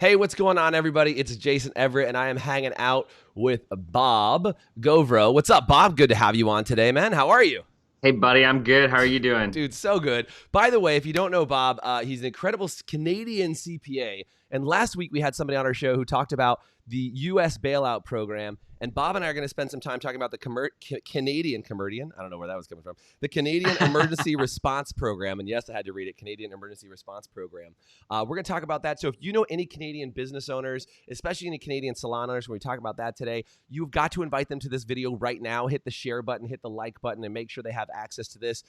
Hey, what's going on, everybody? It's Jason Everett, and I am hanging out with Bob Gauvreau. What's up, Bob? Good to have you on today, man. How are you? Hey, buddy, I'm good. How are you doing? Dude, so good. By the way, if you don't know Bob, he's an incredible Canadian CPA. And last week we had somebody on our show who talked about the U.S. bailout program. And Bob and I are going to spend some time talking about the Canadian I don't know where that was coming from. The Canadian Emergency Response Program. And yes, I had to read it, Canadian Emergency Response Program. We're going to talk about that. So if you know any Canadian business owners, especially any Canadian salon owners, when we talk about that today, you've got to invite them to this video right now. Hit the share button, hit the like button, and make sure they have access to this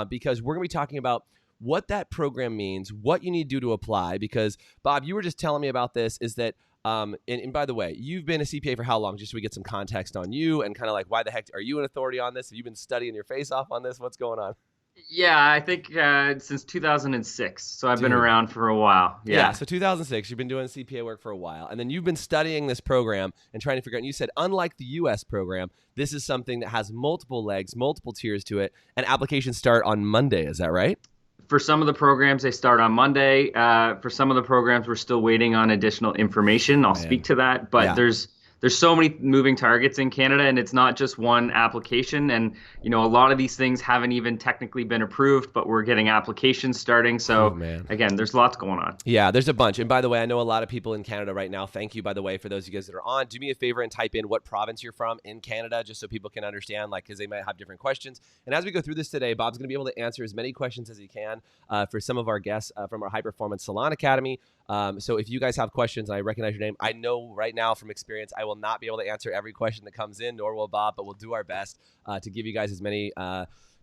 because we're going to be talking about what that program means, what you need to do to apply. Because, Bob, you were just telling me about this, is that and by the way, you've been a CPA for how long? Just so we get some context on you and kind of like, why the heck are you an authority on this? Have you been studying your face off on this? What's going on? Yeah, I think since 2006. So I've been Dude. around for a while. Yeah, so 2006, you've been doing CPA work for a while, and then you've been studying this program and trying to figure out, and you said, unlike the U.S. program, this is something that has multiple legs, multiple tiers to it, and applications start on Monday. Is that right? For some of the programs, they start on Monday. For some of the programs, we're still waiting on additional information. I'll speak to that. But Yeah. there's so many moving targets in Canada, and it's not just one application. And, you know, a lot of these things haven't even technically been approved, but we're getting applications starting. So, again, there's lots going on. Yeah, there's a bunch. And by the way, I know a lot of people in Canada right now. Thank you, by the way, for those of you guys that are on. Do me a favor and type in what province you're from in Canada, just so people can understand, like, because they might have different questions. And as we go through this today, Bob's going to be able to answer as many questions as he can for some of our guests from our High Performance Salon Academy. So if you guys have questions and I recognize your name, I know right now from experience, I will not be able to answer every question that comes in, nor will Bob, but we'll do our best to give you guys as many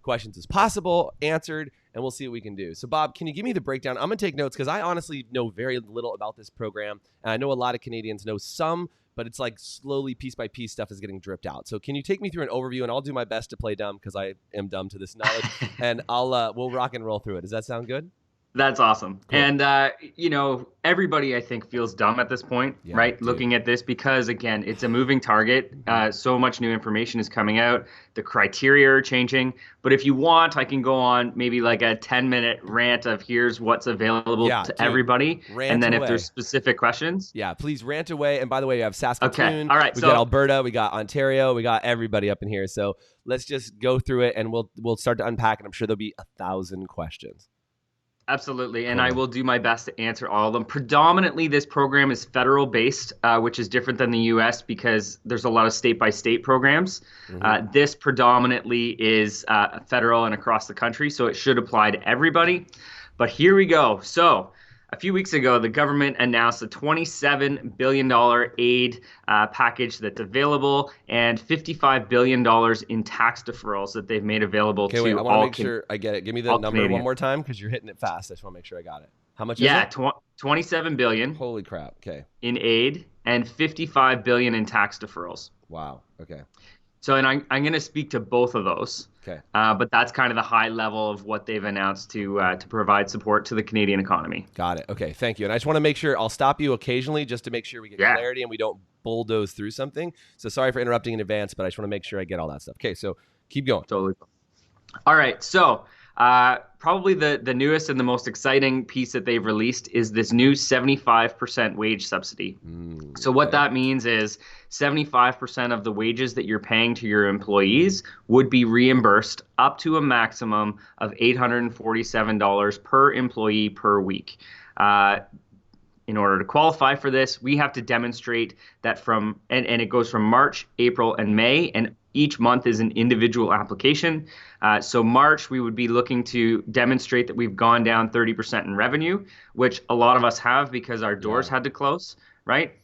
questions as possible answered, and we'll see what we can do. So Bob, can you give me the breakdown? I'm going to take notes because I honestly know very little about this program, and I know a lot of Canadians know some, but it's like slowly, piece by piece, stuff is getting dripped out. So can you take me through an overview, and I'll do my best to play dumb because I am dumb to this knowledge, and we'll rock and roll through it. Does that sound good? That's awesome. Cool. And, you know, everybody, I think, feels dumb at this point, right? Dude. Looking at this because, again, it's a moving target. So much new information is coming out. The criteria are changing. But if you want, I can go on maybe like a 10-minute rant of here's what's available to everybody. And then if there's specific questions. Yeah, please rant away. And by the way, we have Saskatoon. Okay. All right. We got Alberta. We got Ontario. We got everybody up in here. So let's just go through it and we'll start to unpack it. I'm sure there'll be 1,000 questions. Absolutely. And I will do my best to answer all of them. Predominantly, this program is federal based, which is different than the U.S. because there's a lot of state-by-state programs. This predominantly is federal and across the country, so it should apply to everybody. But here we go. So a few weeks ago, the government announced a $27 billion aid package that's available and $55 billion in tax deferrals that they've made available to all. Okay, wait, I want to make sure I get it. Give me the number Canadians. One more time because you're hitting it fast. I just want to make sure I got it. How much is it? 27 billion. Holy crap. Okay. In aid and 55 billion in tax deferrals. Wow. Okay. So, and I'm going to speak to both of those. Okay. But that's kind of the high level of what they've announced to provide support to the Canadian economy. Got it. Okay. Thank you. And I just want to make sure I'll stop you occasionally just to make sure we get clarity and we don't bulldoze through something. So sorry for interrupting in advance, but I just want to make sure I get all that stuff. Okay. So keep going. Totally. All right. So probably the newest and the most exciting piece that they've released is this new 75% wage subsidy. So what that means is 75% of the wages that you're paying to your employees would be reimbursed up to a maximum of $847 per employee per week. In order to qualify for this, we have to demonstrate that and it goes from March, April, and May, and each month is an individual application. So March, we would be looking to demonstrate that we've gone down 30% in revenue, which a lot of us have because our doors had to close, right?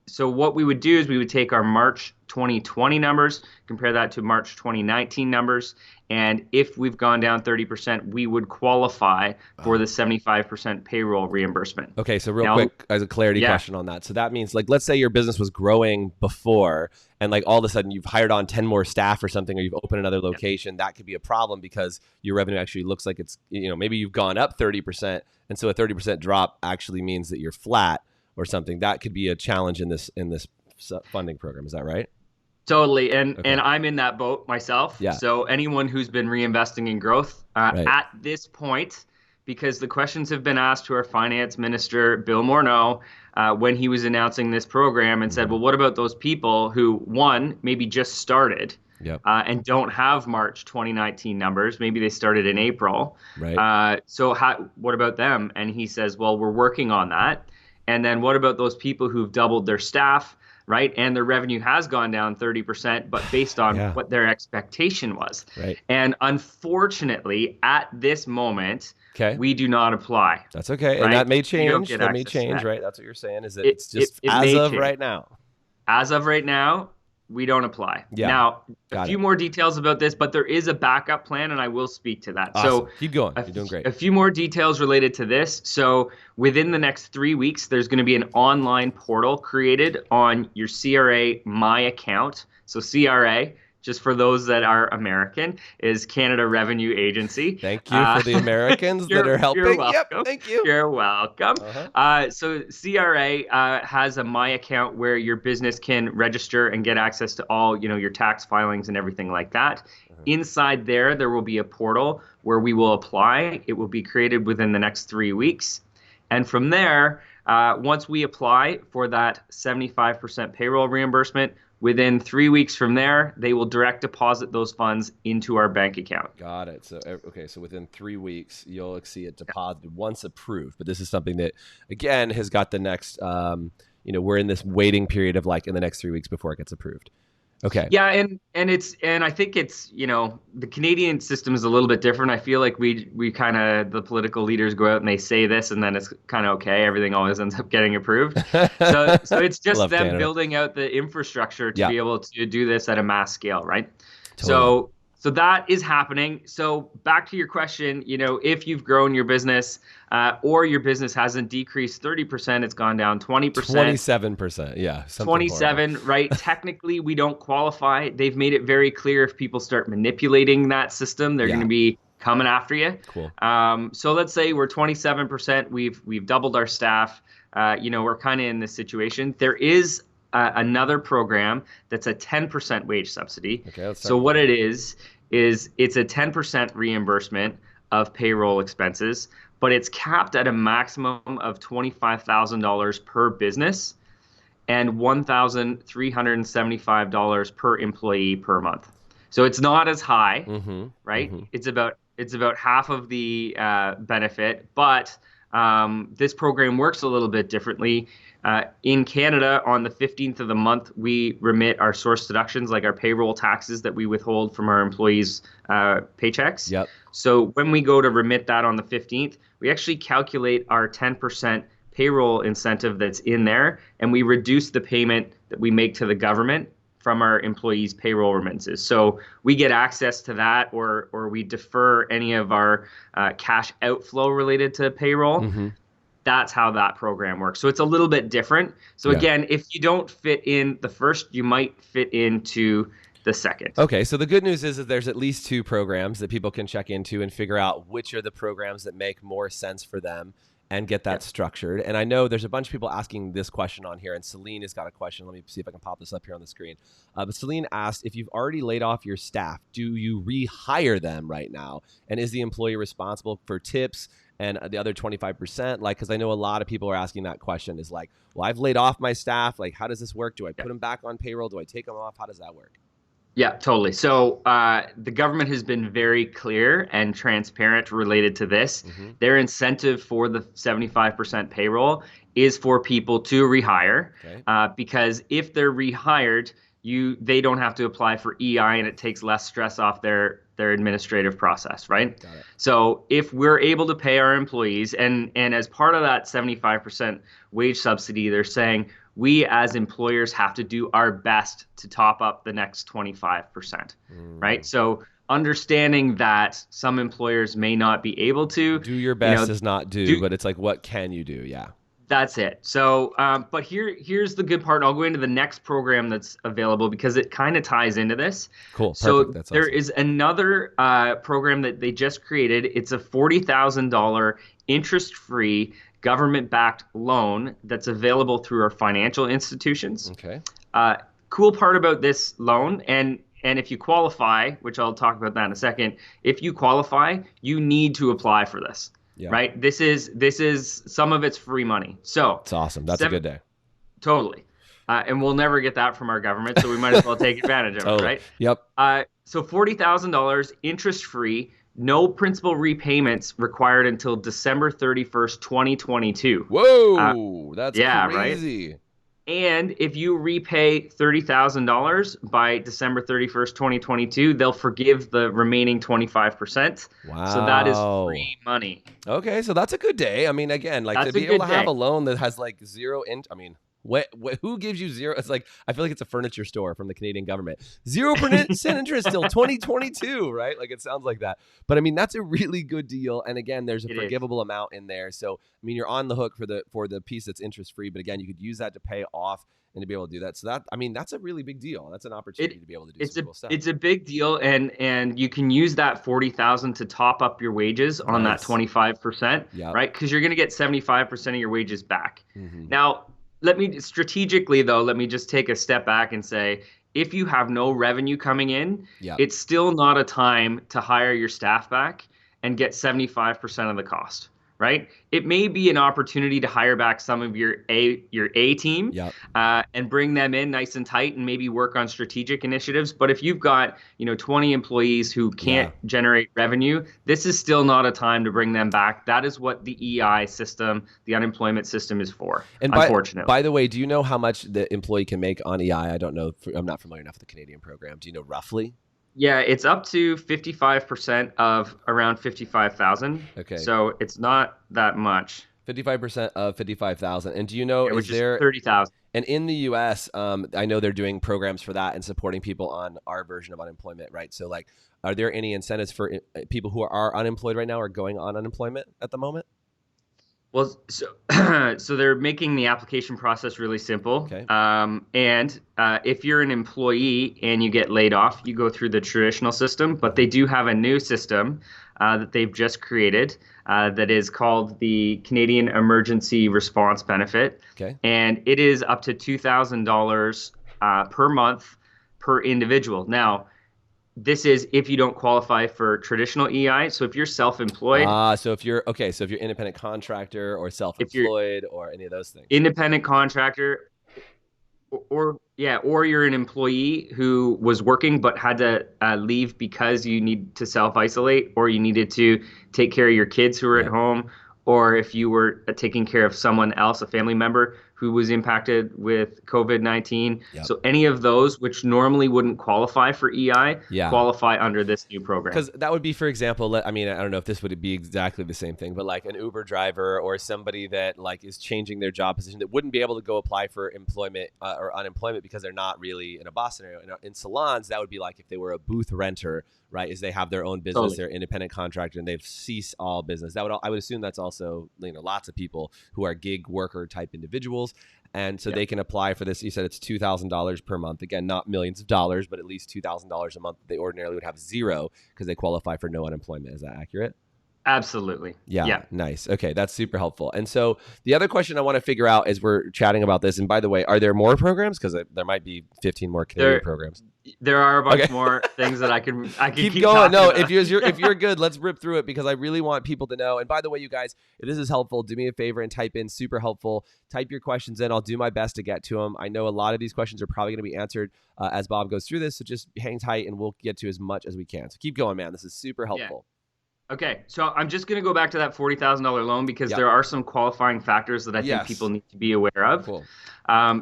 So what we would do is we would take our March 2020 numbers, compare that to March 2019 numbers, and if we've gone down 30%, we would qualify for the 75% payroll reimbursement. Okay, so real quick, as a clarity question on that. So that means, like, let's say your business was growing before, and like all of a sudden you've hired on 10 more staff or something, or you've opened another location. That could be a problem because your revenue actually looks like it's, maybe you've gone up 30%, and so a 30% drop actually means that you're flat or something. That could be a challenge in this funding program. Is that right? Totally. And I'm in that boat myself. Yeah. So anyone who's been reinvesting in growth at this point, because the questions have been asked to our finance minister, Bill Morneau, when he was announcing this program and said, well, what about those people who, one, maybe just started and don't have March 2019 numbers? Maybe they started in April. Right. So what about them? And he says, well, we're working on that. And then what about those people who've doubled their staff, right? And their revenue has gone down 30%, but based on what their expectation was. Right. And unfortunately, at this moment, we do not apply. That's okay. Right? And that may change. That may change, right? That's what you're saying, is that it's just right now. As of right now, we don't apply. Yeah. Now, a few more details about this, but there is a backup plan, and I will speak to that. Awesome. So keep going. You're doing great. A few more details related to this. So within the next 3 weeks, there's going to be an online portal created on your CRA My Account. So CRA, just for those that are American, is Canada Revenue Agency. Thank you for the Americans that are helping. You're welcome. Yep, thank you. You're welcome. So CRA has a My Account where your business can register and get access to all, your tax filings and everything like that. Inside there will be a portal where we will apply. It will be created within the next 3 weeks. And from there, once we apply for that 75% payroll reimbursement, within 3 weeks from there, they will direct deposit those funds into our bank account. Got it. So, okay. So within 3 weeks, you'll see it deposited once approved. But this is something that, again, has got the next, we're in this waiting period of in the next 3 weeks before it gets approved. Okay. Yeah, and I think it's, the Canadian system is a little bit different. I feel like we kind of, the political leaders go out and they say this and then it's kind of okay. Everything always ends up getting approved. So it's just them Canada. Building out the infrastructure to be able to do this at a mass scale, right? Totally. So that is happening. So back to your question, if you've grown your business or your business hasn't decreased 30%, it's gone down 20%. 27%. Yeah. 27, right? Technically, we don't qualify. They've made it very clear if people start manipulating that system, they're going to be coming after you. Cool. So let's say we're 27%. We've doubled our staff. We're kind of in this situation. There is another program that's a 10% wage subsidy. Okay, so what it is it's a 10% reimbursement of payroll expenses, but it's capped at a maximum of $25,000 per business and $1,375 per employee per month. So it's not as high, right? It's about half of the benefit, but this program works a little bit differently. In Canada, on the 15th of the month, we remit our source deductions, like our payroll taxes that we withhold from our employees' paychecks. Yep. So when we go to remit that on the 15th, we actually calculate our 10% payroll incentive that's in there, and we reduce the payment that we make to the government from our employees' payroll remittances. So we get access to that, or we defer any of our cash outflow related to payroll. That's how that program works. So it's a little bit different. So again, if you don't fit in the first, you might fit into the second. Okay, so the good news is that there's at least 2 programs that people can check into and figure out which are the programs that make more sense for them and get that structured. And I know there's a bunch of people asking this question on here, and Celine has got a question. Let me see if I can pop this up here on the screen. But Celine asked, if you've already laid off your staff, do you rehire them right now? And is the employee responsible for tips and the other 25%? Because I know a lot of people are asking that question, is well, I've laid off my staff. How does this work? Do I put them back on payroll? Do I take them off? How does that work? Yeah, totally. So the government has been very clear and transparent related to this. Their incentive for the 75% payroll is for people to rehire, because if they're rehired, they don't have to apply for EI, and it takes less stress off their administrative process, right? So if we're able to pay our employees, and as part of that 75% wage subsidy, they're saying we as employers have to do our best to top up the next 25%, right? So understanding that some employers may not be able to. Do your best is not do, but it's what can you do? Yeah. That's it. So, but here's the good part. I'll go into the next program that's available because it kind of ties into this. Cool. Perfect. So that's there awesome. is another program that they just created. It's a $40,000 interest-free government-backed loan that's available through our financial institutions. Okay. Cool part about this loan, and if you qualify, which I'll talk about that in a second, if you qualify, you need to apply for this. Yeah. right? This is some of it's free money. So It's awesome. That's a good day. Totally. And we'll never get that from our government, so we might as well take advantage of it, Totally. right? Yep. So $40,000 interest-free, no principal repayments required until December 31st, 2022. Whoa, that's yeah, crazy. Right? And if you repay $30,000 by December 31st, 2022, they'll forgive the remaining 25%. Wow. So that is free money. Okay, so that's a good day. I mean, again, like That's to be a able good to have day. a loan that has like zero who gives you zero? It's like, I feel like it's a furniture store from the Canadian government. 0% interest till 2022, right? Like it sounds like that. But I mean, that's a really good deal. And again, there's a forgivable amount in there. So, I mean, you're on the hook for the piece that's interest free. But again, you could use that to pay off and to be able to do that. So that, I mean, that's a really big deal. That's an opportunity to be able to do some cool stuff. It's a big deal. And you can use that 40,000 to top up your wages on that 25%, right? Because you're going to get 75% of your wages back. Now, let me just take a step back and say, if you have no revenue coming in, it's still not a time to hire your staff back and get 75% of the cost, right? It may be an opportunity to hire back some of your A team and bring them in nice and tight and maybe work on strategic initiatives. But if you've got 20 employees who can't generate revenue, this is still not a time to bring them back. That is what the EI system, the unemployment system, is for. And unfortunately. By the way, do you know how much the employee can make on EI? I don't know. I'm not familiar enough with the Canadian program. Do you know roughly? Yeah, it's up to 55% of around 55,000. Okay. So it's not that much. 55% of 55,000. And do you know, which is 30,000. And in the US, I know they're doing programs for that and supporting people on our version of unemployment, right? So like, are there any incentives for people who are unemployed right now or going on unemployment at the moment? Well, so they're making the application process really simple. Okay. And if you're an employee and you get laid off, you go through the traditional system. But they do have a new system that they've just created that is called the Canadian Emergency Response Benefit. Okay. And it is up to $2,000 per month per individual. Now, this is if you don't qualify for traditional EI. So if you're self-employed. So if you're independent contractor or self-employed or any of those things. Independent contractor or you're an employee who was working but had to leave because you need to self-isolate or you needed to take care of your kids who were at home, or if you were taking care of someone else, a family member who was impacted with COVID-19. So any of those, which normally wouldn't qualify for EI, qualify under this new program. Because that would be, for example, I mean, I don't know if this would be exactly the same thing, but like an Uber driver or somebody that like is changing their job position that wouldn't be able to go apply for employment or unemployment because they're not really in a Boston area. In salons, that would be like if they were a booth renter, right? Is they have their own business, they're independent contractor, and they've ceased all business. I would assume that's also lots of people who are gig worker type individuals. And so they can apply for this. You said it's $2,000 per month. Again, not millions of dollars, but at least $2,000 a month. They ordinarily would have zero because they qualify for no unemployment. Is that accurate? Absolutely. Yeah. Nice. Okay. That's super helpful. And so the other question I want to figure out as we're chatting about this, and by the way, are there more programs? Because there might be 15 more Canadian programs. There are a bunch more things that I can keep going. No, about. if you're good, let's rip through it because I really want people to know. And by the way, you guys, if this is helpful, do me a favor and type in super helpful. Type your questions in. I'll do my best to get to them. I know a lot of these questions are probably going to be answered as Bob goes through this. So just hang tight and we'll get to as much as we can. So keep going, man. This is super helpful. Okay, so I'm just going to go back to that $40,000 loan because there are some qualifying factors that I think people need to be aware of. Cool.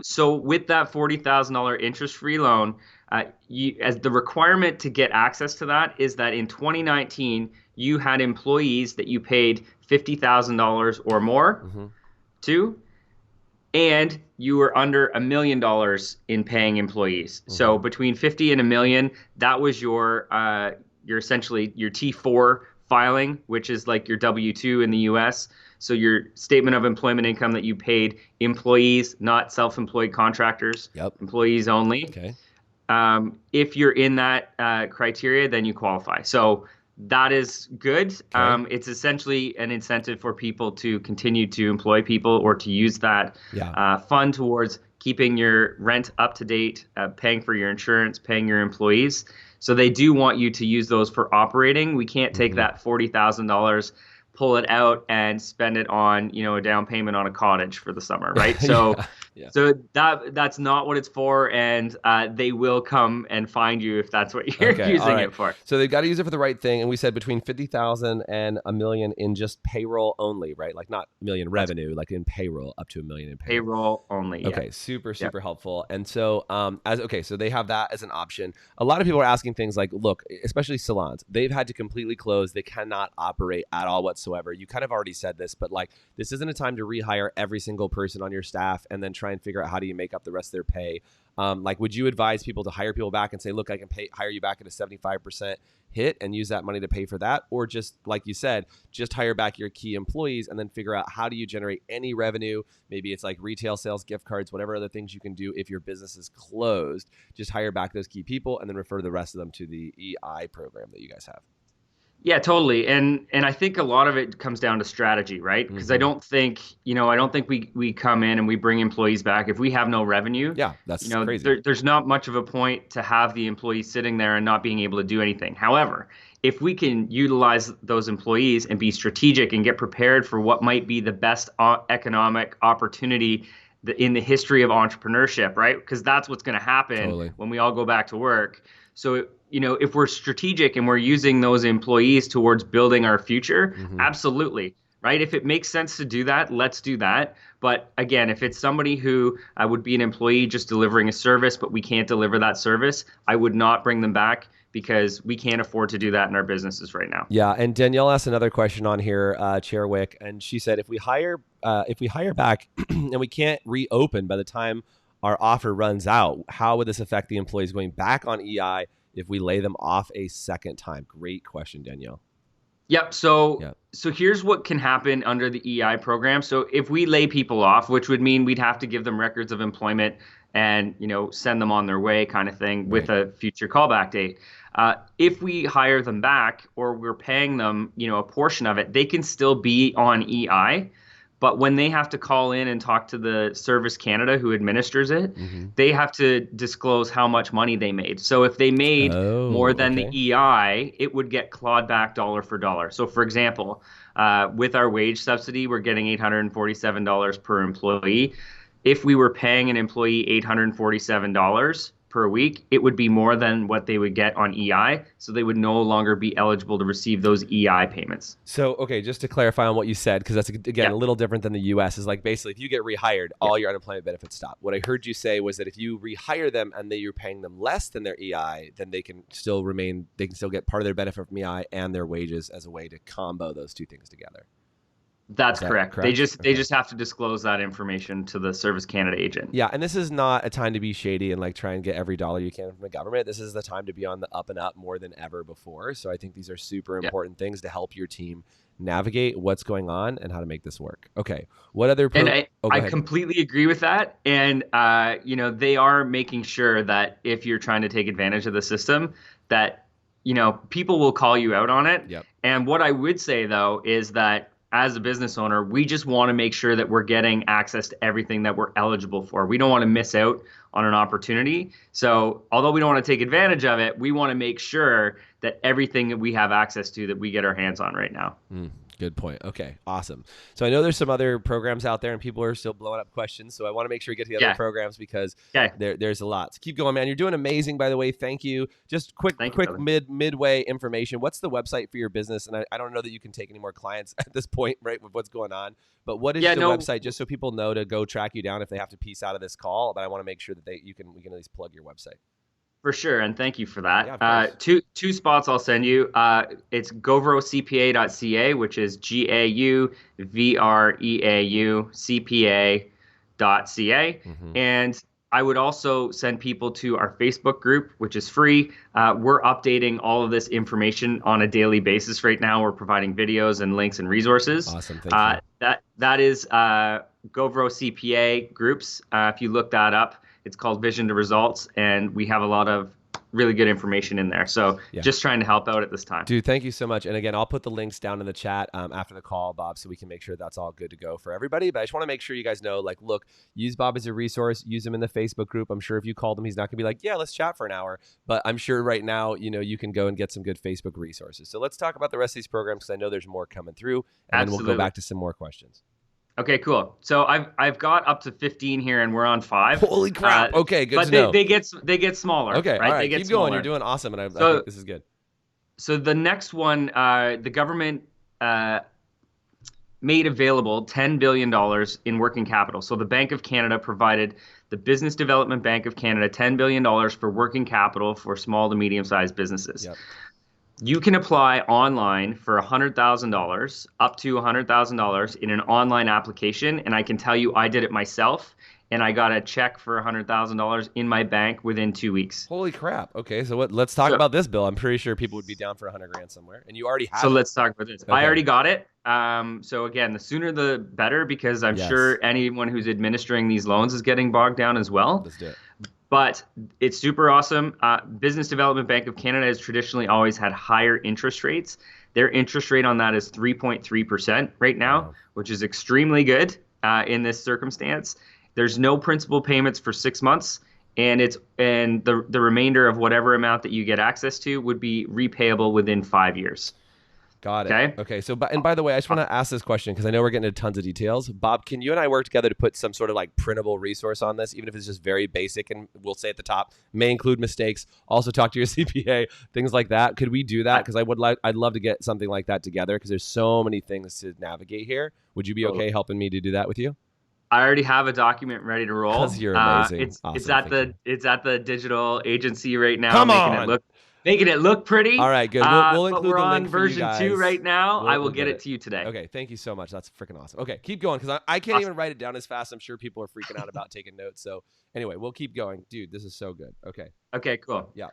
So with that $40,000 interest-free loan, as the requirement to get access to that is that in 2019, you had employees that you paid $50,000 or more to, and you were under $1 million in paying employees. So between 50 and $1 million, that was your essentially your T4 filing, which is like your W-2 in the US. So your statement of employment income that you paid employees, not self-employed contractors, employees only. Okay. If you're in that criteria, then you qualify. So that is good. Okay. It's essentially an incentive for people to continue to employ people or to use that fund towards keeping your rent up to date, paying for your insurance, paying your employees. So they do want you to use those for operating. We can't take that $40,000, pull it out and spend it on, a down payment on a cottage for the summer, right? Yeah, yeah. So that's not what it's for, and they will come and find you if that's what you're Okay, all using right. it for. So they've got to use it for the right thing, and we said between 50,000 and a million in just payroll only, right? Like not a million revenue, like in payroll, up to a million in payroll. Payroll only. Yeah. Okay, super helpful. And so, so they have that as an option. A lot of people are asking things like, look, especially salons, they've had to completely close. They cannot operate at all whatsoever. You kind of already said this, but like, this isn't a time to rehire every single person on your staff and then try and figure out how do you make up the rest of their pay. Like, would you advise people to hire people back and say, look, I can hire you back at a 75% hit and use that money to pay for that? Or just like you said, just hire back your key employees and then figure out how do you generate any revenue? Maybe it's like retail sales, gift cards, whatever other things you can do if your business is closed. Just hire back those key people and then refer the rest of them to the EI program that you guys have. Yeah, totally. And I think a lot of it comes down to strategy, right? Because I don't think, we come in and we bring employees back if we have no revenue. Yeah, that's crazy. There's not much of a point to have the employees sitting there and not being able to do anything. However, if we can utilize those employees and be strategic and get prepared for what might be the best economic opportunity in the history of entrepreneurship, right? Because that's what's going to happen when we all go back to work. So, if we're strategic and we're using those employees towards building our future, absolutely, right? If it makes sense to do that, let's do that. But again, if it's somebody who would be an employee just delivering a service, but we can't deliver that service, I would not bring them back because we can't afford to do that in our businesses right now. Yeah, and Danielle asked another question on here, Chairwick, and she said, if we hire back and we can't reopen by the time our offer runs out, how would this affect the employees going back on EI if we lay them off a second time? Great question, Danielle. Yep. So here's what can happen under the EI program. So if we lay people off, which would mean we'd have to give them records of employment and, send them on their way kind of thing with a future callback date. If we hire them back or we're paying them, a portion of it, they can still be on EI. But when they have to call in and talk to the Service Canada who administers it, they have to disclose how much money they made. So if they made more than the EI, it would get clawed back dollar for dollar. So for example, with our wage subsidy, we're getting $847 per employee. If we were paying an employee $847 per week, it would be more than what they would get on EI. So they would no longer be eligible to receive those EI payments. So, okay, just to clarify on what you said, because that's, again, a little different than the US, is like basically if you get rehired, all your unemployment benefits stop. What I heard you say was that if you rehire them and you're paying them less than their EI, then they can still get part of their benefit from EI and their wages as a way to combo those two things together. That's correct. They just have to disclose that information to the Service Canada agent. Yeah, and this is not a time to be shady and like try and get every dollar you can from the government. This is the time to be on the up and up more than ever before. So I think these are super important things to help your team navigate what's going on and how to make this work. Okay, what other? I completely agree with that. And they are making sure that if you're trying to take advantage of the system, that people will call you out on it. Yep. And what I would say though is that, as a business owner, we just want to make sure that we're getting access to everything that we're eligible for. We don't want to miss out on an opportunity. So although we don't want to take advantage of it, we want to make sure that everything that we have access to, that we get our hands on right now. Good point. Okay, awesome. So I know there's some other programs out there and people are still blowing up questions. So I want to make sure we get to the other programs because there's a lot. So keep going, man. You're doing amazing, by the way. Thank you. Just quick midway information. What's the website for your business? And I don't know that you can take any more clients at this point, right, with what's going on. But what is the website, just so people know to go track you down if they have to piece out of this call? But I want to make sure that we can at least plug your website. For sure, and thank you for that. Yeah, two spots I'll send you. It's GauvreauCPA.ca, which is GAUVREAUCPA.ca. And I would also send people to our Facebook group, which is free. We're updating all of this information on a daily basis right now. We're providing videos and links and resources. Awesome, thank you. That is Gauvreau CPA groups. If you look that up, it's called Vision to Results, and we have a lot of really good information in there. So just trying to help out at this time. Dude, thank you so much. And again, I'll put the links down in the chat after the call, Bob, so we can make sure that's all good to go for everybody. But I just want to make sure you guys know, like, look, use Bob as a resource, use him in the Facebook group. I'm sure if you called him, he's not going to be like, yeah, let's chat for an hour. But I'm sure right now, you can go and get some good Facebook resources. So let's talk about the rest of these programs, because I know there's more coming through. And then we'll go back to some more questions. Okay, cool. So I've got up to 15 here, and we're on 5. Holy crap! Okay, good to know. But they get smaller. Okay, right? All right, they get keep smaller. going. You're doing awesome, and I think this is good. So the next one, the government made available $10 billion in working capital. So the Bank of Canada provided the Business Development Bank of Canada $10 billion for working capital for small to medium-sized businesses. Yep. You can apply online for $100,000, up to $100,000 in an online application. And I can tell you, I did it myself, and I got a check for $100,000 in my bank within 2 weeks. Holy crap. Okay. So let's talk about this, Bill. I'm pretty sure people would be down for $100,000 somewhere, and you already have it. Let's talk about this. Okay. I already got it. So again, the sooner the better, because I'm sure anyone who's administering these loans is getting bogged down as well. Let's do it. But it's super awesome. Business Development Bank of Canada has traditionally always had higher interest rates. Their interest rate on that is 3.3% right now, which is extremely good in this circumstance. There's no principal payments for 6 months, and the remainder of whatever amount that you get access to would be repayable within 5 years. Got it. Okay. So, and by the way, I just want to ask this question because I know we're getting into tons of details. Bob, can you and I work together to put some sort of like printable resource on this, even if it's just very basic, and we'll say at the top, may include mistakes. Also talk to your CPA, things like that. Could we do that? Because I'd love to get something like that together, because there's so many things to navigate here. Would you be okay helping me to do that with you? I already have a document ready to roll. Because you're amazing. It's at the digital agency right now. Come on. Making it look pretty. All right, good. We'll include we're the on link for you version guys. 2 right now. I will get it to you today. Okay, thank you so much. That's freaking awesome. Okay, keep going, because I can't even write it down as fast. I'm sure people are freaking out about taking notes. So anyway, we'll keep going. Dude, this is so good. Okay. Okay, cool. Yeah.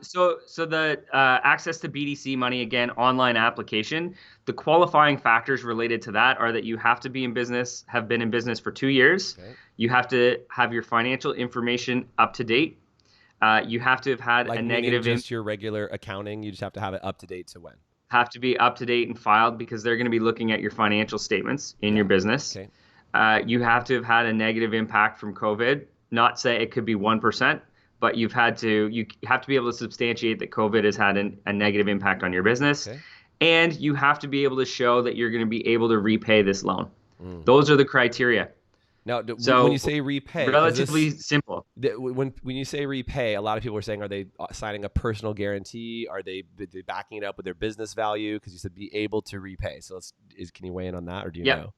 So the access to BDC money, again, online application. The qualifying factors related to that are that you have to be in business, have been in business for 2 years. Okay. You have to have your financial information up to date. You have to have had a negative. Just your regular accounting. You just have to have it up to date to when. Have to be up to date and filed, because they're going to be looking at your financial statements in your business. Okay. You have to have had a negative impact from COVID. Not say it could be 1%, but you have to be able to substantiate that COVID has had a negative impact on your business. Okay. And you have to be able to show that you're going to be able to repay this loan. Those are the criteria. Now, when you say repay, relatively simple. When you say repay, a lot of people are saying, are they signing a personal guarantee? Are they backing it up with their business value? Because you said be able to repay. So can you weigh in on that, or do you know?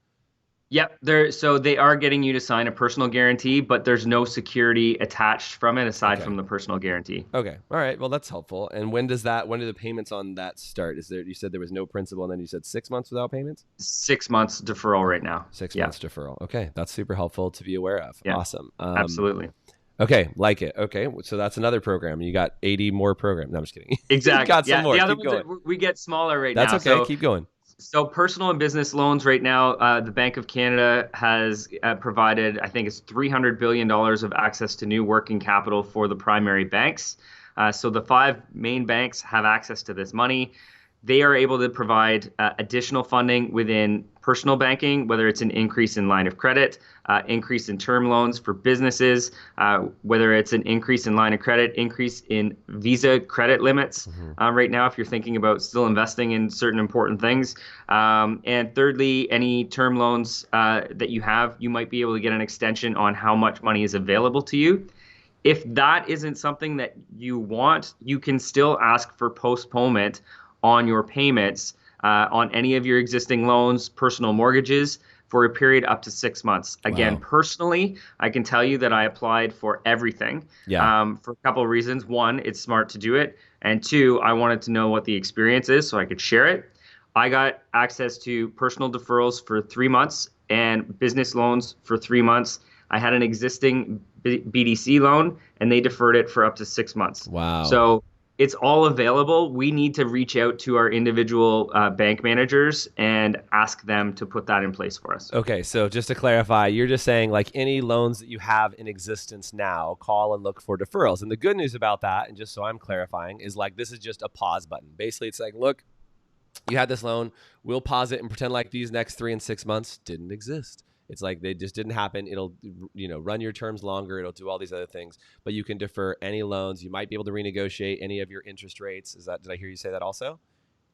Yep. So they are getting you to sign a personal guarantee, but there's no security attached from it aside from the personal guarantee. Okay. All right. Well, that's helpful. And when do the payments on that start? You said there was no principal, and then you said 6 months without payments? 6 months deferral right now. 6 months deferral. Okay. That's super helpful to be aware of. Yeah. Awesome. Absolutely. Okay. Like it. Okay. So that's another program. You got 80 more programs. No, I'm just kidding. Exactly. You got some more. The other ones we get smaller right now. That's okay. Keep going. So personal and business loans right now, the Bank of Canada has provided, I think it's $300 billion of access to new working capital for the primary banks. So the 5 main banks have access to this money. They are able to provide additional funding within personal banking, whether it's an increase in line of credit, increase in term loans for businesses, whether it's an increase in line of credit, increase in Visa credit limits right now if you're thinking about still investing in certain important things. And thirdly, any term loans that you have, you might be able to get an extension on how much money is available to you. If that isn't something that you want, you can still ask for postponement on your payments on any of your existing loans, personal mortgages, for a period up to 6 months. Again, personally, I can tell you that I applied for everything for a couple of reasons. 1, it's smart to do it. And 2, I wanted to know what the experience is so I could share it. I got access to personal deferrals for 3 months and business loans for 3 months. I had an existing BDC loan, and they deferred it for up to 6 months. Wow. So It's all available. We need to reach out to our individual bank managers and ask them to put that in place for us. Okay, so just to clarify, you're just saying like any loans that you have in existence now, call and look for deferrals. And the good news about that, and just so I'm clarifying, is like this is just a pause button. Basically, it's like, look, you had this loan, we'll pause it and pretend like these next 3 and 6 months didn't exist. It's like they just didn't happen. It'll, run your terms longer. It'll do all these other things, but you can defer any loans. You might be able to renegotiate any of your interest rates. Did I hear you say that also?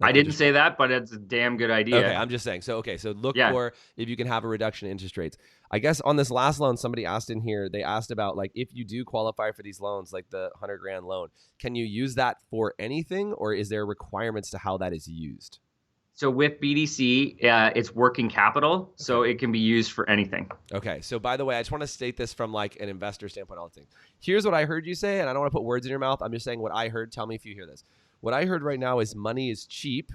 I didn't say that, but it's a damn good idea. Okay, I'm just saying. So look for if you can have a reduction in interest rates. I guess on this last loan, somebody asked in here, they asked about like if you do qualify for these loans, like the $100,000 loan, can you use that for anything, or is there requirements to how that is used? So with BDC, it's working capital, so it can be used for anything. Okay. So by the way, I just want to state this from like an investor standpoint, all the things. Here's what I heard you say, and I don't want to put words in your mouth. I'm just saying what I heard. Tell me if you hear this. What I heard right now is money is cheap.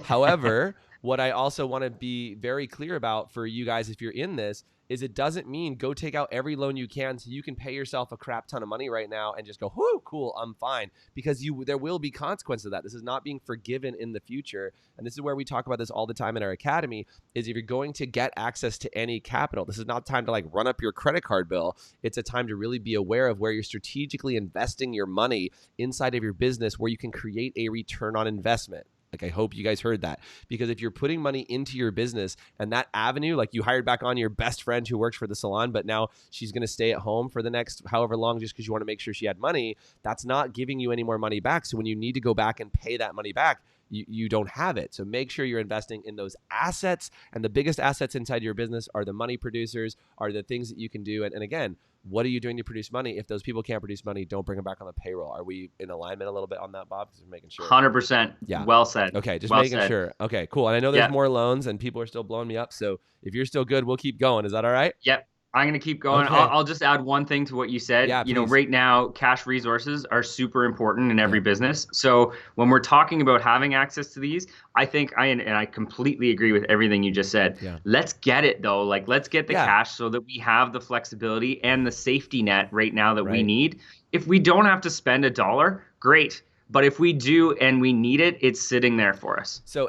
However, what I also want to be very clear about for you guys, if you're in this, is it doesn't mean go take out every loan you can so you can pay yourself a crap ton of money right now and just go, whoo, cool, I'm fine. Because there will be consequences of that. This is not being forgiven in the future. And this is where we talk about this all the time in our academy, is if you're going to get access to any capital, this is not time to like run up your credit card bill. It's a time to really be aware of where you're strategically investing your money inside of your business where you can create a return on investment. Like, I hope you guys heard that, because if you're putting money into your business and that avenue, like you hired back on your best friend who works for the salon, but now she's going to stay at home for the next however long just because you want to make sure she had money, that's not giving you any more money back. So when you need to go back and pay that money back, you don't have it. So make sure you're investing in those assets. And the biggest assets inside your business are the money producers, are the things that you can do. And again, what are you doing to produce money? If those people can't produce money, don't bring them back on the payroll. Are we in alignment a little bit on that, Bob? Because we're making sure. 100%. Yeah. Well said. Okay, just well making said. sure. Okay, cool. And I know there's more loans and people are still blowing me up. So if you're still good, we'll keep going. Is that all right? Yep. I'm going to keep going. Okay. I'll just add one thing to what you said. Yeah, you know, please. right now, cash resources are super important in every business. So when we're talking about having access to these, I think I completely agree with everything you just said. Yeah. Let's get it though. Like, let's get the cash so that we have the flexibility and the safety net right now that we need. If we don't have to spend $1, great. But if we do and we need it, it's sitting there for us. So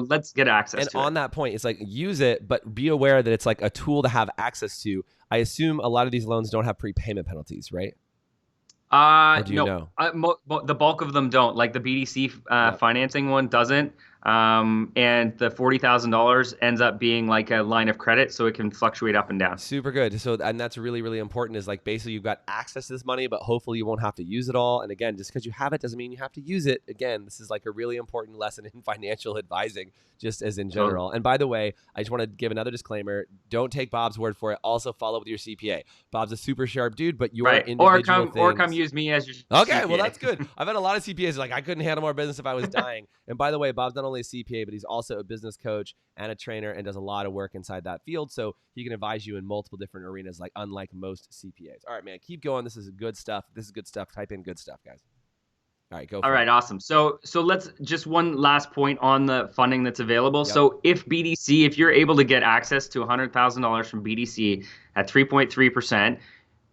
let's get access to it. And on that point, it's like use it, but be aware that it's like a tool to have access to. I assume a lot of these loans don't have prepayment penalties, right? Or do you know? The bulk of them don't. Like the BDC financing one doesn't. And the $40,000 ends up being like a line of credit, so it can fluctuate up and down. Super good. So, and that's really, really important, is like basically you've got access to this money, but hopefully you won't have to use it all. And again, just because you have it doesn't mean you have to use it. Again, this is like a really important lesson in financial advising, just as in general. And by the way, I just want to give another disclaimer. Don't take Bob's word for it. Also follow with your CPA. Bob's a super sharp dude, but your individual things. Or come use me as your Okay, CPA. Well, that's good. I've had a lot of CPAs like, I couldn't handle more business if I was dying. And by the way, Bob's not only a CPA, but he's also a business coach and a trainer and does a lot of work inside that field. So he can advise you in multiple different arenas, like unlike most CPAs. All right, man, keep going. This is good stuff. Type in good stuff, guys. All right, go. All right, awesome. So let's just one last point on the funding that's available. Yep. So if you're able to get access to $100,000 from BDC at 3.3%,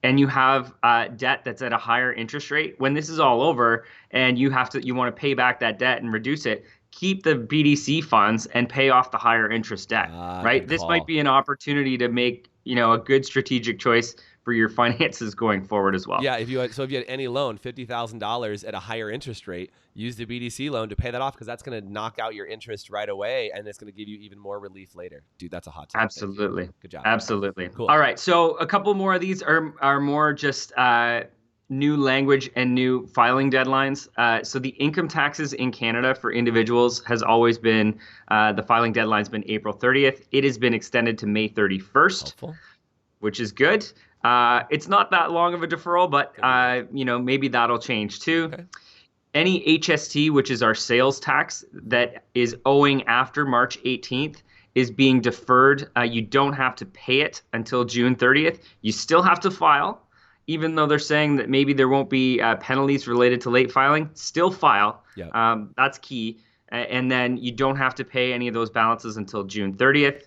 and you have debt that's at a higher interest rate, when this is all over and you want to pay back that debt and reduce it, keep the BDC funds and pay off the higher interest debt, right? This might be an opportunity to make, a good strategic choice for your finances going forward as well. Yeah, if you had any loan, $50,000 at a higher interest rate, use the BDC loan to pay that off, because that's going to knock out your interest right away, and it's going to give you even more relief later. Dude, that's a hot tip. Absolutely. Good job. Absolutely. Cool. All right, so a couple more of these are more just new language and new filing deadlines. So the income taxes in Canada for individuals has always been, the filing deadline's been April 30th. It has been extended to May 31st, Helpful. Which is good. It's not that long of a deferral, but maybe that'll change too. Okay. Any HST, which is our sales tax that is owing after March 18th, is being deferred. You don't have to pay it until June 30th. You still have to file, even though they're saying that maybe there won't be penalties related to late filing. Still file. Yeah. That's key. And then you don't have to pay any of those balances until June 30th.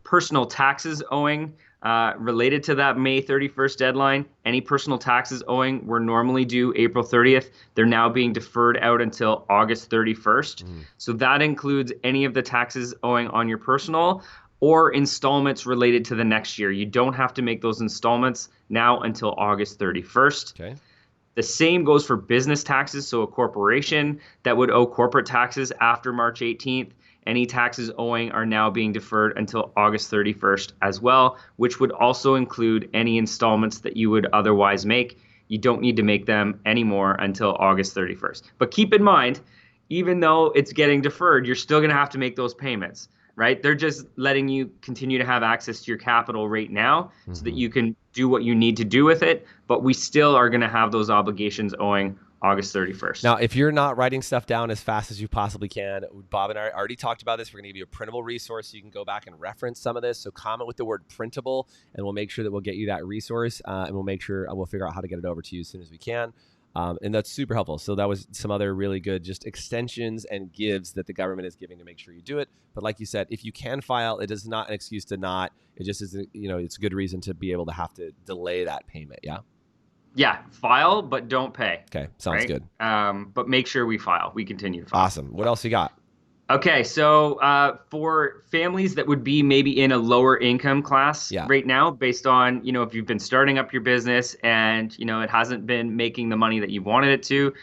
Personal taxes owing Related to that May 31st deadline, any personal taxes owing were normally due April 30th. They're now being deferred out until August 31st. So that includes any of the taxes owing on your personal or installments related to the next year. You don't have to make those installments now until August 31st. Okay. The same goes for business taxes. So a corporation that would owe corporate taxes after March 18th, any taxes owing are now being deferred until August 31st as well, which would also include any installments that you would otherwise make. You don't need to make them anymore until August 31st. But keep in mind, even though it's getting deferred, you're still going to have to make those payments, right? They're just letting you continue to have access to your capital right now so that you can do what you need to do with it. But we still are going to have those obligations owing August 31st. Now, if you're not writing stuff down as fast as you possibly can, Bob and I already talked about this. We're going to give you a printable resource so you can go back and reference some of this. So comment with the word printable, and we'll make sure that we'll get you that resource, and we'll make sure we'll figure out how to get it over to you as soon as we can. And that's super helpful. So that was some other really good just extensions and gives that the government is giving to make sure you do it. But like you said, if you can file, it is not an excuse to not. It just is, it's a good reason to be able to have to delay that payment. Yeah. Yeah, file, but don't pay. Okay, sounds good. But make sure we file. We continue to file. Awesome. What else you got? Okay, so for families that would be maybe in a lower income class right now, based on, if you've been starting up your business and, it hasn't been making the money that you wanted it to,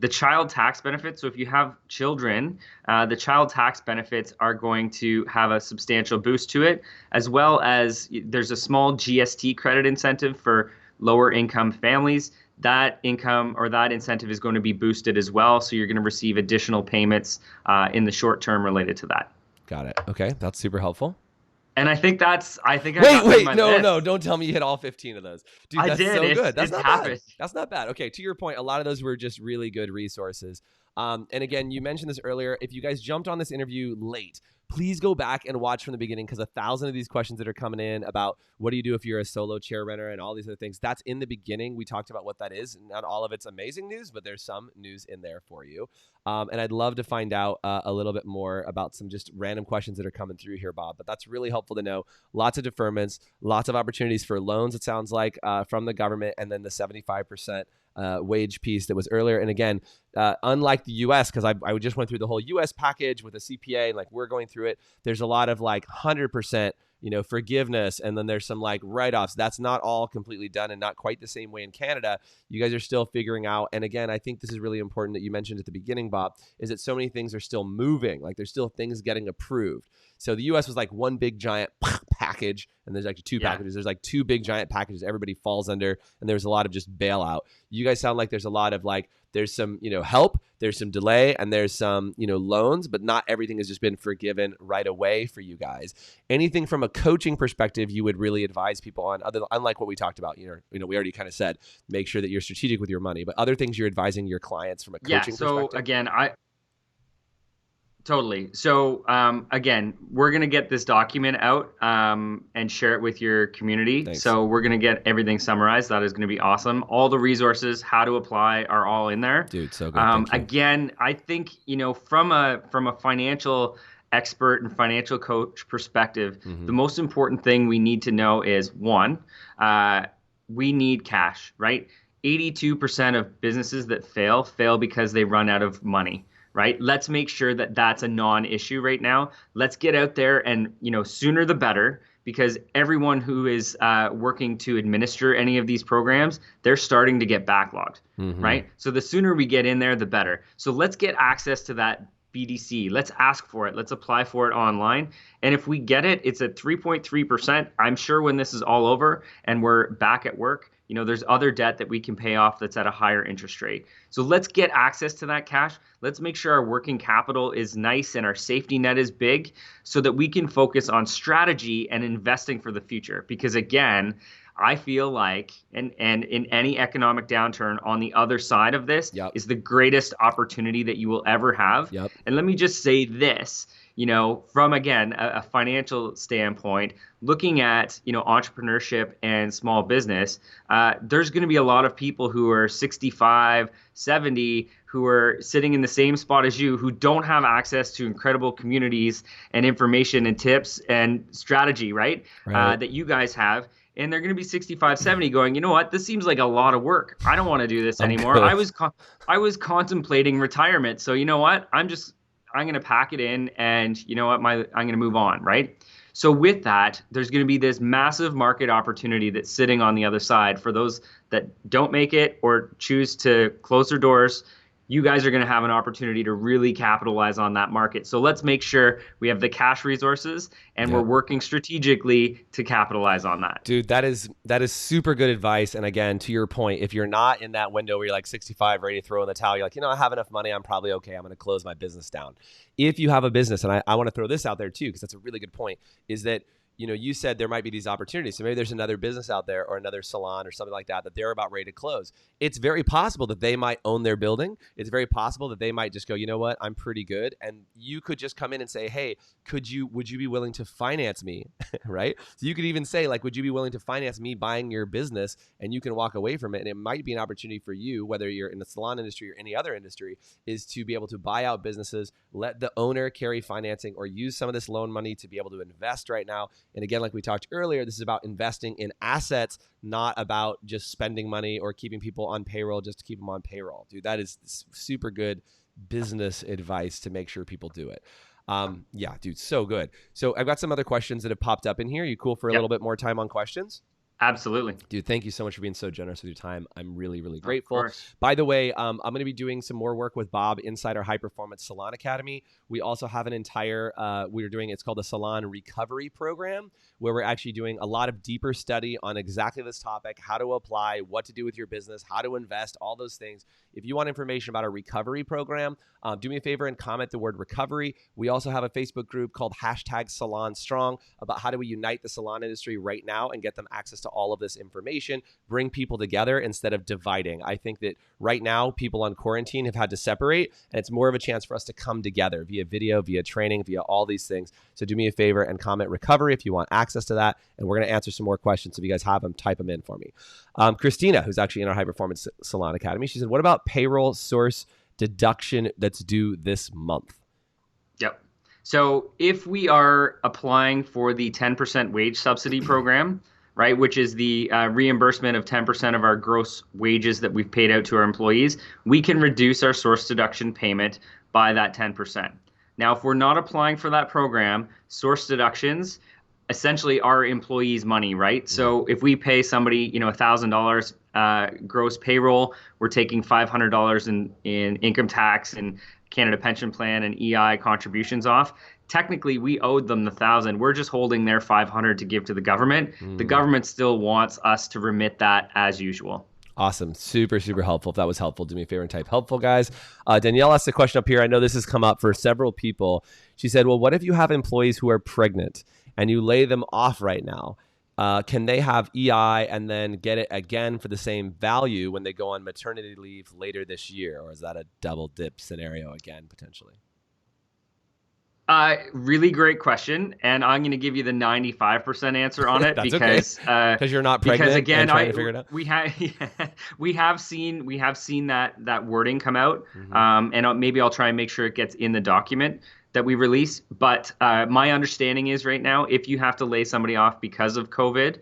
the child tax benefits. So if you have children, the child tax benefits are going to have a substantial boost to it, as well as there's a small GST credit incentive for lower income families. That income or that incentive is going to be boosted as well. So you're going to receive additional payments in the short term related to that. Got it. Okay. That's super helpful. And I think no, don't tell me you hit all 15 of those. Dude, that's so good. That's not bad. That's not bad. Okay. To your point, a lot of those were just really good resources. And again, you mentioned this earlier. If you guys jumped on this interview late, please go back and watch from the beginning, because 1,000 of these questions that are coming in about what do you do if you're a solo chair renter and all these other things, that's in the beginning. We talked about what that is. Not all of it's amazing news, but there's some news in there for you. And I'd love to find out a little bit more about some just random questions that are coming through here, Bob. But that's really helpful to know. Lots of deferments, lots of opportunities for loans, it sounds like, from the government, and then the 75% wage piece that was earlier. And again, unlike the US, because I just went through the whole US package with a CPA, and like we're going through it, there's a lot of like 100% forgiveness, and then there's some like write-offs. That's not all completely done, and not quite the same way in Canada. You guys are still figuring out. And again, I think this is really important that you mentioned at the beginning, Bob, is that so many things are still moving. Like there's still things getting approved. So the US was like one big giant package, and there's like two packages. There's like two big giant packages everybody falls under, and there's a lot of just bailout. You guys sound like there's a lot of like, there's some, help, there's some delay, and there's some, loans, but not everything has just been forgiven right away for you guys. Anything from a coaching perspective you would really advise people on, unlike what we talked about, we already kind of said, make sure that you're strategic with your money, but other things you're advising your clients from a coaching perspective? So again, Totally. So again, we're going to get this document out and share it with your community. Thanks. So we're going to get everything summarized. That is going to be awesome. All the resources, how to apply, are all in there. Dude, so good. Again, I think, from a financial expert and financial coach perspective, the most important thing we need to know is, one, we need cash, right? 82% of businesses that fail because they run out of money. Right? Let's make sure that that's a non-issue right now. Let's get out there and, sooner the better, because everyone who is working to administer any of these programs, they're starting to get backlogged, right? So the sooner we get in there, the better. So let's get access to that BDC. Let's ask for it. Let's apply for it online. And if we get it, it's at 3.3%. I'm sure when this is all over and we're back at work, there's other debt that we can pay off that's at a higher interest rate. So let's get access to that cash. Let's make sure our working capital is nice and our safety net is big, so that we can focus on strategy and investing for the future. Because again, I feel like, and in any economic downturn, on the other side of this is the greatest opportunity that you will ever have. And let me just say this, from, again, a financial standpoint, looking at, entrepreneurship and small business, there's going to be a lot of people who are 65, 70, who are sitting in the same spot as you, who don't have access to incredible communities and information and tips and strategy, right? Right. That you guys have. And they're going to be 65, 70 going, you know what? This seems like a lot of work. I don't want to do this I'm anymore. good. I was contemplating retirement. So you know what? I'm going to pack it in, and you know what? I'm going to move on, right? So with that, there's going to be this massive market opportunity that's sitting on the other side for those that don't make it or choose to close their doors. You guys are going to have an opportunity to really capitalize on that market. So let's make sure we have the cash resources and we're working strategically to capitalize on that. Dude, that is super good advice. And again, to your point, if you're not in that window where you're like 65, ready to throw in the towel, you're like, I have enough money, I'm probably okay, I'm going to close my business down. If you have a business, and I want to throw this out there too, because that's a really good point, is that you said there might be these opportunities. So maybe there's another business out there or another salon or something like that they're about ready to close. It's very possible that they might own their building. It's very possible that they might just go, you know what, I'm pretty good. And you could just come in and say, hey, would you be willing to finance me? Right? So you could even say, like, would you be willing to finance me buying your business? And you can walk away from it. And it might be an opportunity for you, whether you're in the salon industry or any other industry, is to be able to buy out businesses, let the owner carry financing, or use some of this loan money to be able to invest right now. And again, like we talked earlier, this is about investing in assets, not about just spending money or keeping people on payroll just to keep them on payroll. Dude, that is super good business advice to make sure people do it. Yeah, dude, so good. So I've got some other questions that have popped up in here. You cool for a little bit more time on questions? Absolutely. Dude, thank you so much for being so generous with your time. I'm really, really grateful. By the way, I'm going to be doing some more work with Bob inside our High Performance Salon Academy. We also have an entire, it's called the Salon Recovery Program, where we're actually doing a lot of deeper study on exactly this topic, how to apply, what to do with your business, how to invest, all those things. If you want information about our recovery program, do me a favor and comment the word recovery. We also have a Facebook group called #SalonStrong about how do we unite the salon industry right now and get them access to all of this information, bring people together instead of dividing. I think that right now people on quarantine have had to separate, and it's more of a chance for us to come together via video, via training, via all these things. So do me a favor and comment recovery if you want access to that, and we're going to answer some more questions. If you guys have them, type them in for me. Christina, who's actually in our High Performance Salon Academy, she said, what about payroll source deduction that's due this month? Yep. So if we are applying for the 10% wage subsidy program, right, which is the reimbursement of 10% of our gross wages that we've paid out to our employees, we can reduce our source deduction payment by that 10%. Now, if we're not applying for that program, source deductions essentially are employees' money, right? So if we pay somebody, $1,000 gross payroll, we're taking $500 in income tax and Canada Pension Plan and EI contributions off. Technically, we owed them the $1,000. We're just holding their $500 to give to the government. The government still wants us to remit that as usual. Awesome. Super, super helpful. If that was helpful, do me a favor and type helpful, guys. Danielle asked a question up here. I know this has come up for several people. She said, well, what if you have employees who are pregnant and you lay them off right now? Can they have EI and then get it again for the same value when they go on maternity leave later this year? Or is that a double dip scenario again, potentially? Really great question, and I'm going to give you the 95% answer on it. That's because you're not pregnant. Because again, and trying to figure it out. we have seen that wording come out, and maybe I'll try and make sure it gets in the document that we release. But my understanding is right now, if you have to lay somebody off because of COVID,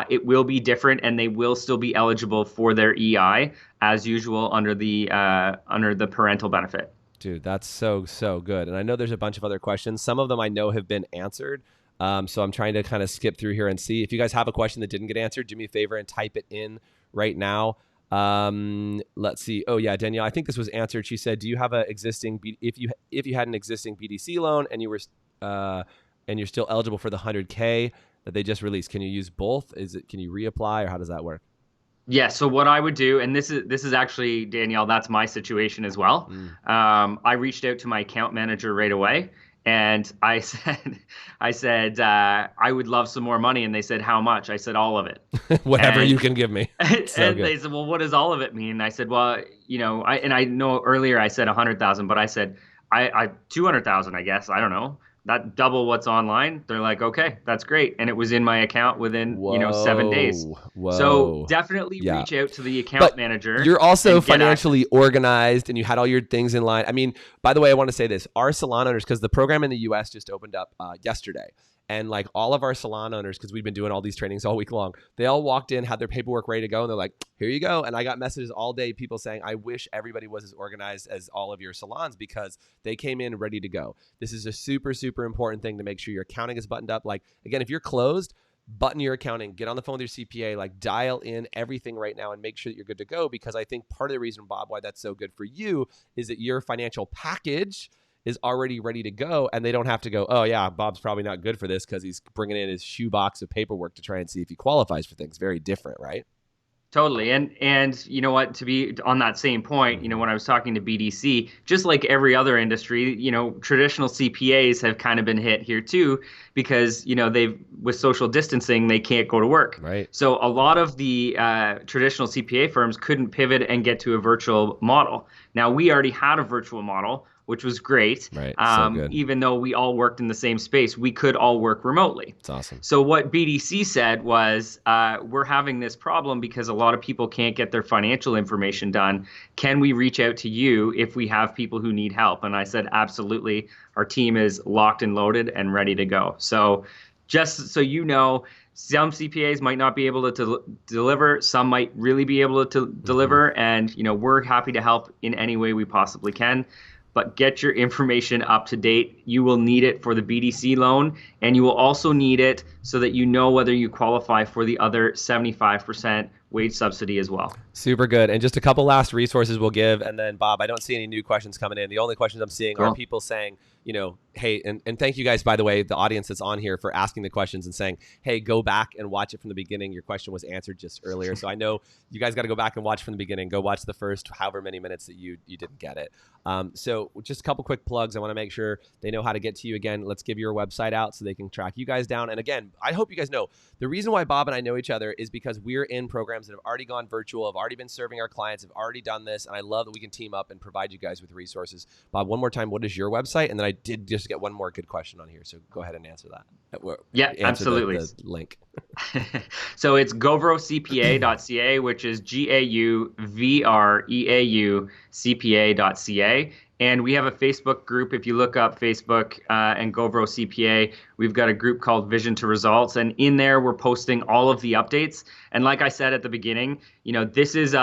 it will be different, and they will still be eligible for their EI as usual under the parental benefit. Dude, that's so good. And I know there's a bunch of other questions. Some of them I know have been answered. So I'm trying to kind of skip through here and see. If you guys have a question that didn't get answered, do me a favor and type it in right now. Let's see. Oh yeah, Danielle, I think this was answered. She said, do you have a existing, if you had an existing BDC loan and you were, and you're still eligible for the 100K that they just released, can you use both? Can you reapply, or how does that work? Yeah. So what I would do, and this is actually, Danielle, that's my situation as well. I reached out to my account manager right away, and I said, I would love some more money. And they said, how much? I said, all of it. Whatever you can give me. And they said, well, what does all of it mean? And I said, well, I know earlier I said 100,000, but I said, I 200,000, I guess. I don't know. that double what's online. They're like, okay, that's great. And it was in my account within, 7 days. Whoa, So whoa. definitely Yeah. reach out to the account But manager you're also and get access. financially organized and you had all your things in line. I mean, by the way, I want to say this. Our salon owners, because the program in the US just opened up yesterday. And like all of our salon owners, because we've been doing all these trainings all week long, they all walked in, had their paperwork ready to go, and they're like, here you go. And I got messages all day, people saying, I wish everybody was as organized as all of your salons because they came in ready to go. This is a super, super important thing to make sure your accounting is buttoned up. Like, again, if you're closed, button your accounting, get on the phone with your CPA, like dial in everything right now and make sure that you're good to go. Because I think part of the reason, Bob, why that's so good for you is that your financial package is already ready to go and they don't have to go, oh yeah, Bob's probably not good for this because he's bringing in his shoebox of paperwork to try and see if he qualifies for things. Very different, right? Totally. And you know what, to be on that same point, when I was talking to BDC, just like every other industry, traditional CPAs have kind of been hit here too, because, they've, with social distancing, they can't go to work. Right. So a lot of the traditional CPA firms couldn't pivot and get to a virtual model. Now, we already had a virtual model, which was great. Right. So good. Even though we all worked in the same space, we could all work remotely. It's awesome. So what BDC said was, we're having this problem because a lot of people can't get their financial information done. Can we reach out to you if we have people who need help? And I said, absolutely. Our team is locked and loaded and ready to go. So just so you know, some CPAs might not be able to deliver. Some might really be able to deliver. And, we're happy to help in any way we possibly can. But get your information up to date. You will need it for the BDC loan, and you will also need it so that you know whether you qualify for the other 75% wage subsidy as well. Super good. And just a couple last resources we'll give. And then, Bob, I don't see any new questions coming in. The only questions I'm seeing are people saying, hey, and thank you guys, by the way, the audience that's on here for asking the questions and saying, hey, go back and watch it from the beginning. Your question was answered just earlier. So I know you guys got to go back and watch from the beginning. Go watch the first however many minutes that you didn't get it. So just a couple quick plugs. I want to make sure they know how to get to you again. Let's give your website out so they can track you guys down. And again, I hope you guys know the reason why Bob and I know each other is because we're in programs that have already gone virtual, have already been serving our clients, have already done this. And I love that we can team up and provide you guys with resources. Bob, one more time, what is your website? And then I did just get one more good question on here. So go ahead and answer that. Yeah, answer absolutely. The link. So it's GauvreauCPA.ca, which is GAUVREAUCPA.ca. And we have a Facebook group. If you look up Facebook and Gauvreau CPA, we've got a group called Vision to Results. And in there, we're posting all of the updates. And like I said at the beginning, this is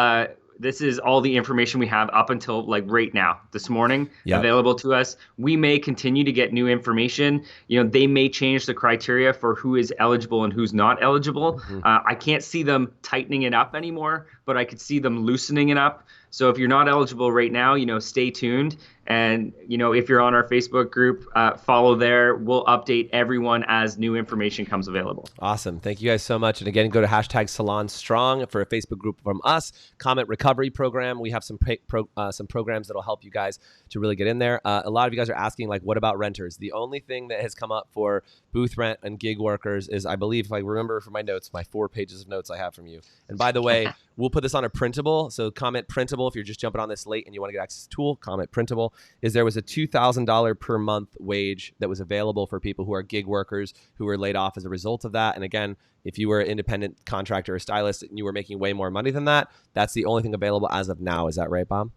all the information we have up until like right now, this morning, available to us. We may continue to get new information. They may change the criteria for who is eligible and who's not eligible. I can't see them tightening it up anymore, but I could see them loosening it up. So if you're not eligible right now, stay tuned. And, if you're on our Facebook group, follow there. We'll update everyone as new information comes available. Awesome. Thank you guys so much. And again, go to #SalonStrong for a Facebook group from us. Comment recovery program. We have some programs that'll help you guys to really get in there. A lot of you guys are asking, like, what about renters? The only thing that has come up for booth rent and gig workers is, I believe, if I remember from my notes, my 4 pages of notes I have from you. And by the way, we'll put this on a printable. So comment printable if you're just jumping on this late and you want to get access to the tool. Comment printable. Is there was a $2,000 per month wage that was available for people who are gig workers who were laid off as a result of that. And again, if you were an independent contractor or stylist and you were making way more money than that, that's the only thing available as of now. Is that right, Bob?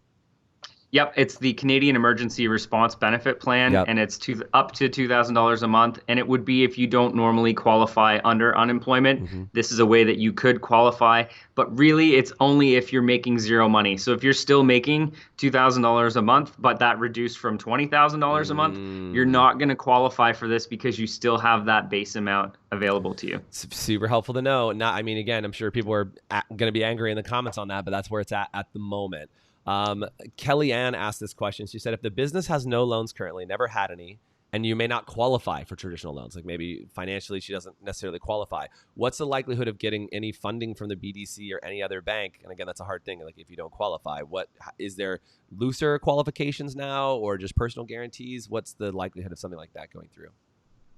Yep, it's the Canadian Emergency Response Benefit Plan, and it's up to $2,000 a month. And it would be if you don't normally qualify under unemployment. This is a way that you could qualify, but really it's only if you're making zero money. So if you're still making $2,000 a month, but that reduced from $20,000 a month, you're not going to qualify for this because you still have that base amount available to you. It's super helpful to know. Again, I'm sure people are going to be angry in the comments on that, but that's where it's at the moment. Kellyanne asked this question. She said, if the business has no loans currently, never had any, and you may not qualify for traditional loans, like maybe financially she doesn't necessarily qualify, what's the likelihood of getting any funding from the BDC or any other bank? And again, that's a hard thing. Like if you don't qualify, what is there looser qualifications now or just personal guarantees? What's the likelihood of something like that going through?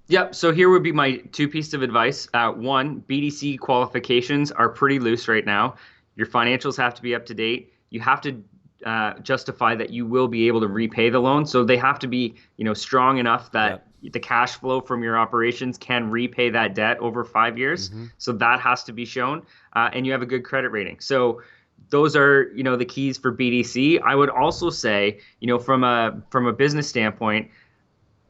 Yep. So here would be my 2 pieces of advice. One, BDC qualifications are pretty loose right now. Your financials have to be up to date. You have to justify that you will be able to repay the loan. So they have to be, strong enough that, the cash flow from your operations can repay that debt over 5 years. So that has to be shown, and you have a good credit rating. So those are, the keys for BDC. I would also say, from a business standpoint,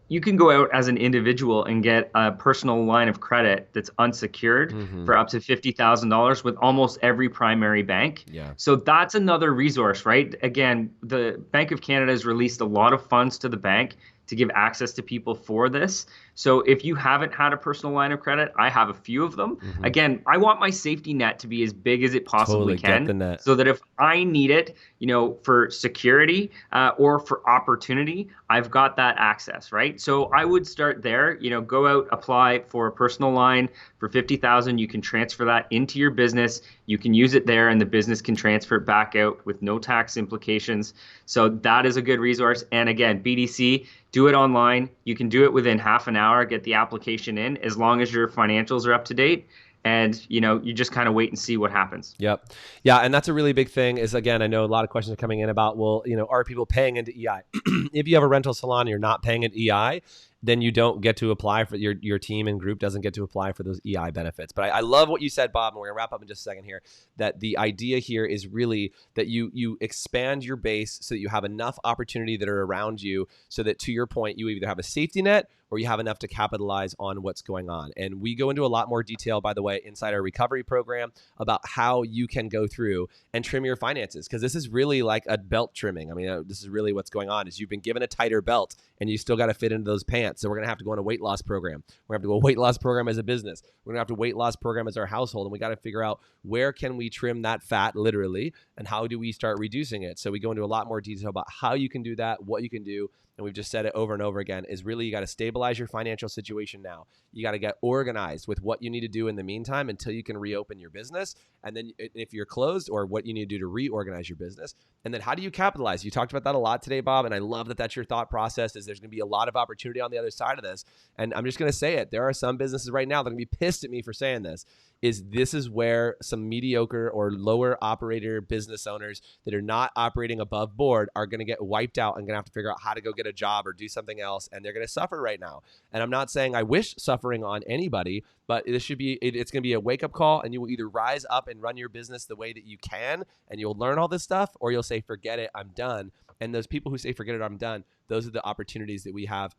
you can go out as an individual and get a personal line of credit that's unsecured for up to $50,000 with almost every primary bank. Yeah. So that's another resource, right? Again, the Bank of Canada has released a lot of funds to the bank to give access to people for this. So if you haven't had a personal line of credit, I have a few of them. Again, I want my safety net to be as big as it possibly can, so that if I need it, for security or for opportunity, I've got that access, right? So I would start there, go out, apply for a personal line for $50,000. You can transfer that into your business. You can use it there and the business can transfer it back out with no tax implications. So that is a good resource. And again, BDC, do it online. You can do it within half an hour, get the application in, as long as your financials are up to date. And, you just kind of wait and see what happens. Yep. Yeah. And that's a really big thing is, again, I know a lot of questions are coming in about, well, are people paying into EI? If you have a rental salon and you're not paying into EI, then you don't get to apply for your team and group doesn't get to apply for those EI benefits. But I love what you said, Bob, and we're gonna wrap up in just a second here, that the idea here is really that you expand your base so that you have enough opportunity that are around you so that, to your point, you either have a safety net or you have enough to capitalize on what's going on. And we go into a lot more detail, by the way, inside our recovery program about how you can go through and trim your finances, because this is really like a belt trimming. I mean, this is really what's going on is you've been given a tighter belt and you still got to fit into those pants. So we're going to have to go on a weight loss program. We're going to have to go a weight loss program as a business. We're going to have to weight loss program as our household. And we got to figure out where can we trim that fat literally and how do we start reducing it. So we go into a lot more detail about how you can do that, what you can do. And we've just said it over and over again, is really you got to stabilize your financial situation now. You got to get organized with what you need to do in the meantime until you can reopen your business. And then if you're closed, or what you need to do to reorganize your business. And then how do you capitalize? You talked about that a lot today, Bob. And I love that that's your thought process, is there's going to be a lot of opportunity on the other side of this. And I'm just going to say it. There are some businesses right now that are going to be pissed at me for saying this. This is where some mediocre or lower operator business owners that are not operating above board are going to get wiped out and going to have to figure out how to go get a job or do something else. And they're going to suffer right now. And I'm not saying I wish suffering on anybody, but it's going to be a wake up call, and you will either rise up and run your business the way that you can, and you'll learn all this stuff, or you'll say, forget it, I'm done. And those people who say, forget it, I'm done, those are the opportunities that we have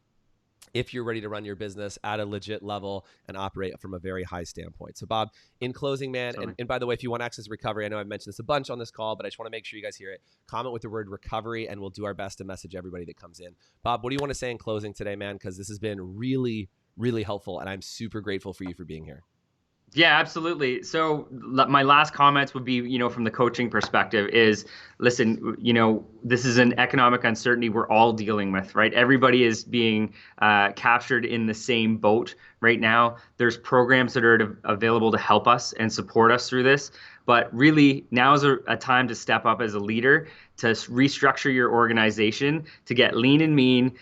if you're ready to run your business at a legit level and operate from a very high standpoint. So Bob, in closing, man, and by the way, if you want access to recovery, I know I've mentioned this a bunch on this call, but I just want to make sure you guys hear it. Comment with the word recovery, and we'll do our best to message everybody that comes in. Bob, what do you want to say in closing today, man? Because this has been really, really helpful, and I'm super grateful for you for being here. Yeah, absolutely. So my last comments would be, from the coaching perspective is, listen, this is an economic uncertainty we're all dealing with, right? Everybody is being captured in the same boat right now. There's programs that are available to help us and support us through this. But really, now is a time to step up as a leader, to restructure your organization, to get lean and mean,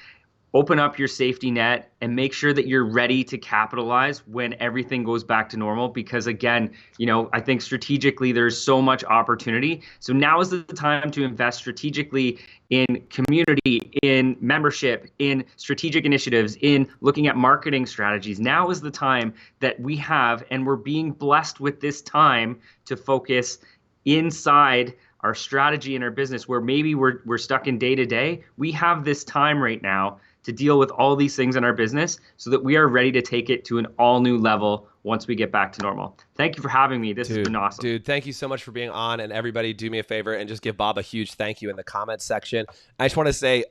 open up your safety net, and make sure that you're ready to capitalize when everything goes back to normal. Because again, I think strategically there's so much opportunity. So now is the time to invest strategically in community, in membership, in strategic initiatives, in looking at marketing strategies. Now is the time that we have, and we're being blessed with this time to focus inside our strategy in our business, where maybe we're stuck in day to day. We have this time right now to deal with all these things in our business so that we are ready to take it to an all new level once we get back to normal. Thank you for having me. This has been awesome. Dude, thank you so much for being on. And everybody, do me a favor and just give Bob a huge thank you in the comments section. I just want to say,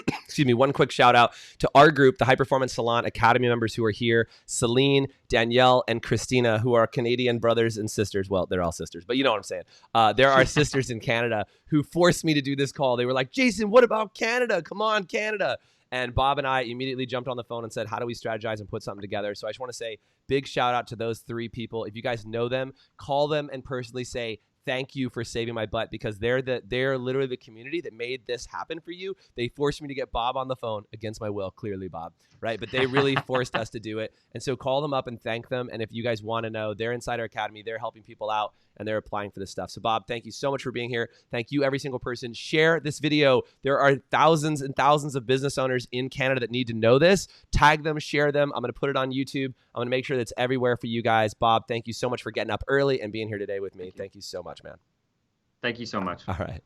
excuse me, one quick shout out to our group, the High Performance Salon Academy members who are here, Celine, Danielle, and Christina, who are Canadian brothers and sisters. Well, they're all sisters, but you know what I'm saying. There are sisters in Canada who forced me to do this call. They were like, Jason, what about Canada? Come on, Canada. And Bob and I immediately jumped on the phone and said, how do we strategize and put something together? So I just want to say big shout out to those three people. If you guys know them, call them and personally say, thank you for saving my butt, because they're literally the community that made this happen for you. They forced me to get Bob on the phone against my will, clearly, Bob, right? But they really forced us to do it. And so call them up and thank them. And if you guys want to know, they're inside our academy. They're helping people out. and they're applying for this stuff. So Bob, thank you so much for being here. Thank you, every single person. Share this video. There are thousands and thousands of business owners in Canada that need to know this. Tag them, share them. I'm going to put it on YouTube. I'm going to make sure that's everywhere for you guys. Bob, thank you so much for getting up early and being here today with me. Thank you so much, man. Thank you so much. All right.